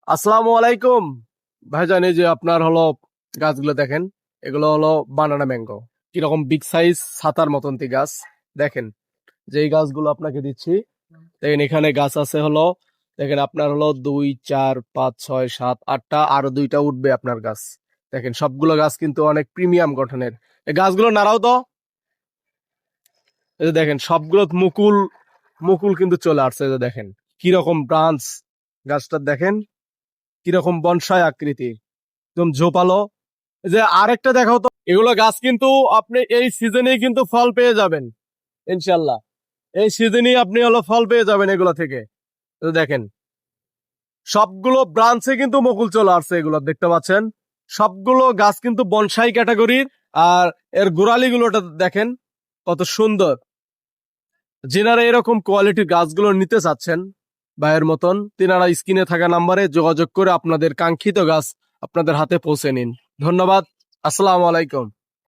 আসসালামু আলাইকুম ভাইজান। এই যে আপনার হলো গাছগুলো দেখেন, এগুলো হলো বানানা ম্যাঙ্গো। কিরকম বিগ সাইজ ছাতার মতন গাছ দেখেন। যে এই গাছগুলো আপনাকে দিচ্ছি, দেখেন এখানে গাছ আছে হলো, দেখেন আপনার হলো 2 4 5 6 7 8টা, আরো 2টা উঠবে আপনার গাছ। দেখেন সবগুলো গাছ কিন্তু অনেক প্রিমিয়াম গঠনের। এই গাছগুলো নাড়াও তো। এই যে দেখেন সবগুলো মুকুল মুকুল কিন্তু চলে আসছে। এই যে দেখেন কিরকম ব্রাঞ্চ গাছটা দেখেন, কিরকম বনসাই আকৃতি, একদম ঝোপালো। এই যে আরেকটা দেখাও তো। এগুলো গাছ কিন্তু আপনি এই সিজনেই কিন্তু ফল পেয়ে যাবেন ইনশাল্লাহ। এই সিজনেই আপনি হলো ফল পেয়ে যাবেন এগুলো থেকে। এই যে দেখেন সবগুলো ব্রাঞ্চে কিন্তু মুকুল চলে আসছে, এগুলো দেখতে পাচ্ছেন। সবগুলো গাছ কিন্তু বনসাই ক্যাটাগরির। আর এর গোড়ালি গুলোটা দেখেন কত সুন্দর। যেনারা এরকম কোয়ালিটির গাছগুলো নিতে চাচ্ছেন ভাইয়ের মতন, তিনারা স্ক্রিনে থাকা নাম্বারে যোগাযোগ করে আপনাদের কাঙ্ক্ষিত গাছ আপনাদের হাতে পৌঁছে নিন। ধন্যবাদ। আসসালামু আলাইকুম।